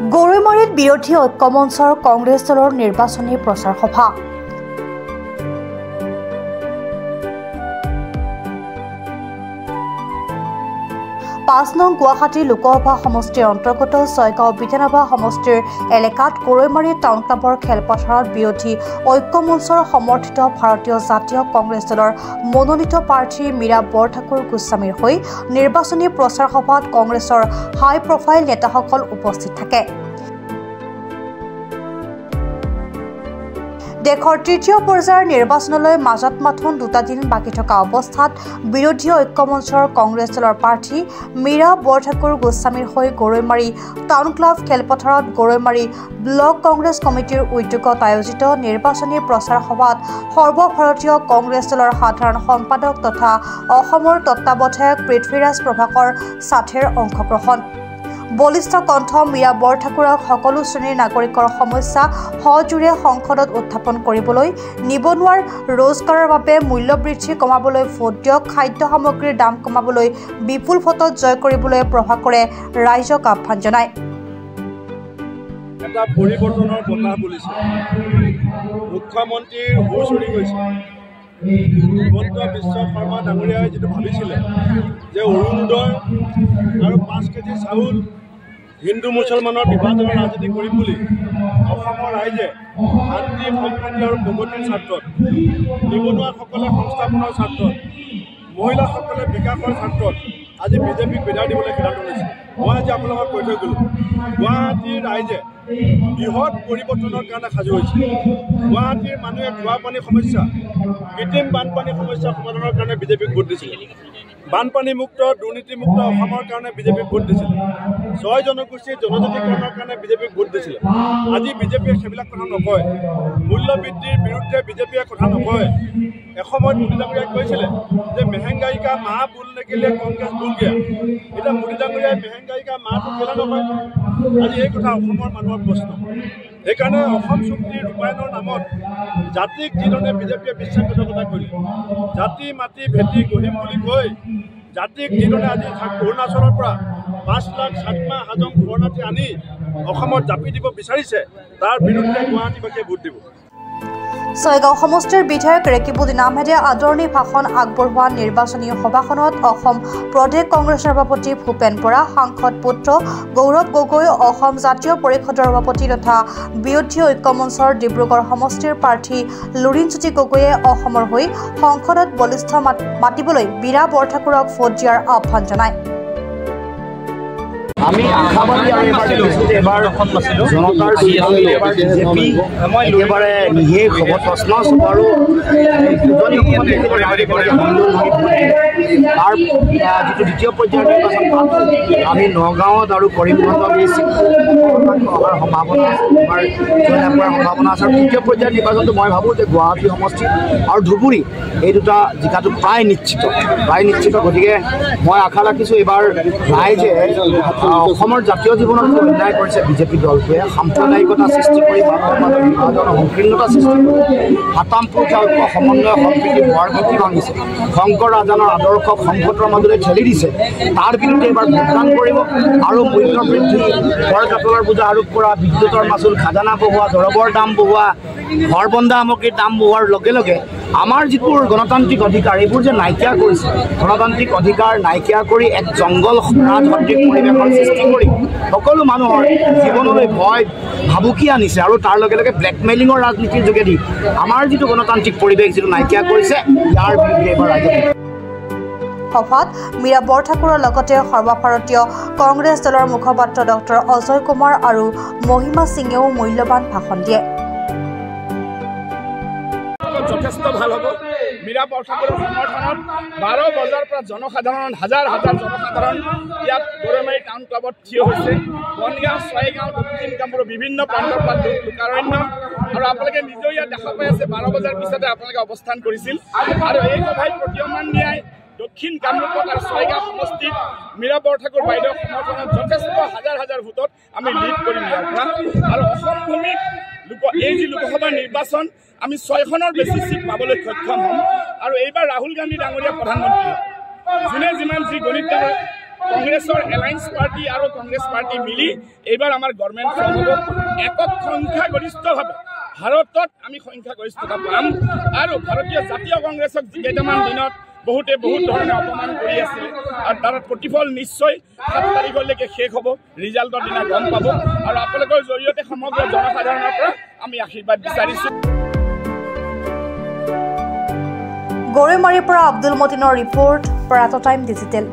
গৰৈমাৰীত বিৰোধী ঐক্য মঞ্চৰ কংগ্ৰেছ দলৰ নিৰ্বাচনী প্ৰচাৰ সভা। পাঁচ নং গুৱাহাটী লোকসভা সমষ্টিৰ অন্তৰ্গত ছয়গাঁও বিধানসভা সমষ্টিৰ এলেকাত গৰৈমাৰী টাউন ক্লাবৰ খেলপথাৰত বিৰোধী ঐক্য মঞ্চৰ সমৰ্থিত ভাৰতীয় জাতীয় কংগ্ৰেছ দলৰ মনোনীত প্ৰাৰ্থী মীৰা বৰঠাকুৰ গোস্বামীৰ হৈ নিৰ্বাচনী প্ৰচাৰ সভাত কংগ্ৰেছৰ হাই প্ৰফাইল নেতাসকল উপস্থিত থাকে। দেশৰ তৃতীয় পৰ্যায়ৰ নিৰ্বাচনলৈ মাজত মাথোন 2টা দিন বাকী থকা অৱস্থাত বিৰোধী ঐক্য মঞ্চৰ কংগ্ৰেছ দলৰ প্ৰাৰ্থী মীৰা বৰঠাকুৰ গোস্বামীৰ হৈ গৰৈমাৰী টাউন ক্লাব খেলপথাৰত গৰৈমাৰী ব্লক কংগ্ৰেছ কমিটিৰ উদ্যোগত আয়োজিত নিৰ্বাচনী প্ৰচাৰ সভাত সৰ্বভাৰতীয় কংগ্ৰেছ দলৰ সাধাৰণ সম্পাদক তথা অসমৰ তত্ত্বাৱধায়ক পৃথ্বীৰাজ প্ৰভাকৰ সাথেৰ অংশগ্ৰহণ। বলিষ্ঠ কণ্ঠ মীৰা বৰঠাকুৰক সকলো শ্ৰেণীৰ নাগৰিকৰ সমস্যা সজোৰে সংসদত উত্থাপন কৰিবলৈ, নিবনুৱাৰ ৰোজগাৰৰ বাবে মূল্য বৃদ্ধি কমাবলৈ ভোট দিয়ক, খাদ্য সামগ্ৰীৰ দাম কমাবলৈ বিপুল ভোটত জয় কৰিবলৈ প্ৰভাকৰে ৰাইজক আহ্বান জনায়। এটা পৰিৱৰ্তনৰ বতাহ বলিছে, মুখ্যমন্ত্ৰীৰ হুঁচ উৰি গৈছে। হিমন্ত বিশ্ব শৰ্মা ডাঙৰীয়াই যিটো ভাবিছিলে যে অৰুণোদয় আৰু 5 কেজি চাউল হিন্দু মুছলমানৰ বিভাজনৰ ৰাজনীতি কৰিম বুলি অসমৰ ৰাইজে শান্তি সম্প্ৰীতি আৰু প্ৰগতিৰ স্বাৰ্থত, নিবনুৱাসকলে সংস্থাপনৰ স্বাৰ্থত, মহিলাসকলে বিকাশৰ স্বাৰ্থত আজি বিজেপিক বিদায় দিবলৈ সিদ্ধান্ত লৈছে। মই আজি আপোনালোকক কৈ থৈ গ'লোঁ, গুৱাহাটীৰ ৰাইজে বৃহৎ পৰিৱৰ্তনৰ কাৰণে সাজু হৈছে। গুৱাহাটীৰ মানুহে খোৱা পানীৰ সমস্যা, কৃত্ৰিম বানপানীৰ সমস্যা সমাধানৰ কাৰণে বিজেপিক ভোট দিছিলে। বানপানীমুক্ত দুৰ্নীতিমুক্ত অসমৰ কাৰণে বিজেপিক ভোট দিছিলে। 6 জনগোষ্ঠীৰ জনজাতিকৰণৰ কাৰণে বিজেপিক ভোট দিছিলে। আজি বিজেপিয়ে সেইবিলাক কথা নকয়। মূল্য বৃদ্ধিৰ বিৰুদ্ধে বিজেপিয়ে কথা নকয়। এসময়ত মোদী ডাঙৰীয়াই কৈছিলে যে মেহেংগাই কা মাহ বুলনে কে লিয়ে কংগ্ৰেছ ভুল গয়া। এতিয়া মোদী ডাঙৰীয়াই মেহেংগাই কা মাহটো কেলে নকয়? আজি এই কথা অসমৰ মানুহৰ প্ৰশ্ন। সেইকাৰণে অসম চুক্তিৰ ৰূপায়ণৰ নামত জাতিক যিধৰণে বিজেপিয়ে বিশ্বাসঘাতকতা কৰিলে, জাতি মাটি ভেটি গঢ়িম বুলি কৈ জাতিক যিধৰণে আজি অৰুণাচলৰ পৰা 5 লাখ চাকমা হাজং শৰণাৰ্থী আনি অসমত জাপি দিব বিচাৰিছে, তাৰ বিৰুদ্ধে গুৱাহাটীবাসীয়ে ভোট দিব। ছয়গাঁও সমষ্টিৰ বিধায়ক ৰেকিবুদ্দিন আহমেদে আদৰণি ভাষণ আগবঢ়োৱা নিৰ্বাচনী সভাখনত অসম প্ৰদেশ কংগ্ৰেছৰ সভাপতি ভূপেন বৰা, সাংসদ পুত্ৰ গৌৰৱ গগৈ, অসম জাতীয় পৰিষদৰ সভাপতি তথা বিৰোধী ঐক্য মঞ্চৰ ডিব্ৰুগড় সমষ্টিৰ প্ৰাৰ্থী লুৰিণজ্যোতি গগৈয়ে অসমৰ হৈ সংসদত বলিষ্ঠ মাতিবলৈ মীৰা বৰঠাকুৰক ভোট দিয়াৰ আহ্বান জনায়। আমি আশাবাদী আৰু এবাৰ জনতাৰ বিজেপি একেবাৰে নিশেষ হ'ব, প্ৰশ্ন আৰু তাৰ যিটো দ্বিতীয় পৰ্যায়ৰ নিৰ্বাচন আমি নগাঁৱত আৰু কৰিমগঞ্জত অহাৰ সম্ভাৱনা আছে, আমাৰ জয়লাভ কৰাৰ সম্ভাৱনা আছে। আৰু তৃতীয় পৰ্যায়ৰ নিৰ্বাচনটো মই ভাবোঁ যে গুৱাহাটী সমষ্টি আৰু ধুবুৰী এই দুটা জিকাটো প্ৰায় নিশ্চিত। গতিকে মই আশা ৰাখিছোঁ এইবাৰ ৰাইজে অসমৰ জাতীয় জীৱনত যে অন্যায় কৰিছে বিজেপি দলটোৱে, সাম্প্ৰদায়িকতা সৃষ্টি কৰি মানুহৰ মাজত বিভাজন সংকীৰ্ণতা সৃষ্টি কৰি হাতামপুৰ ঐক্য সমন্বয় সম্প্ৰীতি হোৱাৰ ভেটি ভাঙিছে, শংকৰ ৰাজানৰ আদৰ্শক সংকটৰ মাজলৈ ঠেলি দিছে, তাৰ বিৰুদ্ধে এবাৰ ভোটদান কৰিব। আৰু মূল্য বৃদ্ধি, কৰ কাতলৰ বোজা আৰোপ কৰা, বিদ্যুতৰ মাচুল, খাজানা বঢ়োৱা, দৰৱৰ দাম বঢ়োৱা, ঘৰ বন্ধা সামগ্ৰীৰ দাম বঢ়োৱাৰ লগে লগে আমাৰ যিবোৰ গণতান্ত্ৰিক অধিকাৰ এইবোৰ যে নাইকিয়া কৰিছে, গণতান্ত্ৰিক অধিকাৰ নাইকিয়া কৰি এক জংগল ৰাজসদৃশ পৰিৱেশৰ সৃষ্টি কৰি সকলো মানুহৰ জীৱনলৈ ভয় ভাবুকি আনিছে। আৰু তাৰ লগে লগে ব্লেকমেইলিঙৰ ৰাজনীতিৰ যোগেদি আমাৰ যিটো গণতান্ত্ৰিক পৰিৱেশ যিটো নাইকিয়া কৰিছে, ইয়াৰ বিৰুদ্ধে এবাৰ ৰাইজে। সভাত মীৰা বৰঠাকুৰৰ লগতে সৰ্বভাৰতীয় কংগ্ৰেছ দলৰ মুখপাত্ৰ ডক্টৰ অজয় কুমাৰ আৰু মহিমা সিঙেও মূল্যৱান ভাষণ দিয়ে। যথেষ্ট ভাল হ'ব। মীৰা বৰঠাকুৰৰ সমৰ্থনত 12 বজাৰ পৰা জনসাধাৰণ হাজাৰ জনসাধাৰণ ইয়াত গৰৈমাৰী টাউন ক্লাবত থিয় হৈছে। বনগাঁও, ছয়গাঁও, দক্ষিণ কামৰূপ বিভিন্ন প্ৰান্তৰ পৰা লোকাৰণ্য আৰু আপোনালোকে নিজেও ইয়াত দেখা পাই আছে 12 বজাৰ পিছতে আপোনালোকে অৱস্থান কৰিছিল। আৰু এই সভাই প্ৰতীয়মান ন্যায় দক্ষিণ কামৰূপত আৰু ছয়গাঁও সমষ্টিত মীৰা বৰঠাকুৰ বাইদেউৰ সমৰ্থনত যথেষ্ট হাজাৰ ভোটত আমি লিড কৰিম ইয়াৰ পৰা। আৰু অসম ভূমিত এই যি লোকসভা নিৰ্বাচন আমি 6খনৰ বেছি সিট পাবলৈ সক্ষম হ'ম। আৰু এইবাৰ ৰাহুল গান্ধী ডাঙৰীয়া প্ৰধানমন্ত্ৰী যোনে যিমান যি গণিত কংগ্ৰেছৰ এলায়েন্স পাৰ্টি আৰু কংগ্ৰেছ পাৰ্টি মিলি এইবাৰ আমাৰ গভৰ্ণমেণ্ট ফৰ্ম হ'ব একক সংখ্যাগৰিষ্ঠভাৱে ভাৰতত আমি সংখ্যাগৰিষ্ঠতা পাম আৰু ভাৰতীয় জাতীয় কংগ্ৰেছক কেইটামান দিনত বহুতে বহুত ধৰণে অপমান কৰি আছিল আৰু তাৰ প্ৰতিফল নিশ্চয় 7 তাৰিখলৈকে শেষ হ'ব ৰিজাল্টৰ দিনা গম পাব আৰু আপোনালোকৰ জৰিয়তে সমগ্ৰ জনসাধাৰণৰ পৰা আমি আশীৰ্বাদ বিচাৰিছোঁ গৰৈমাৰীৰ পৰা আব্দুল মতিনৰ ৰিপৰ্ট প্ৰাত টাইম ডিজিটেল।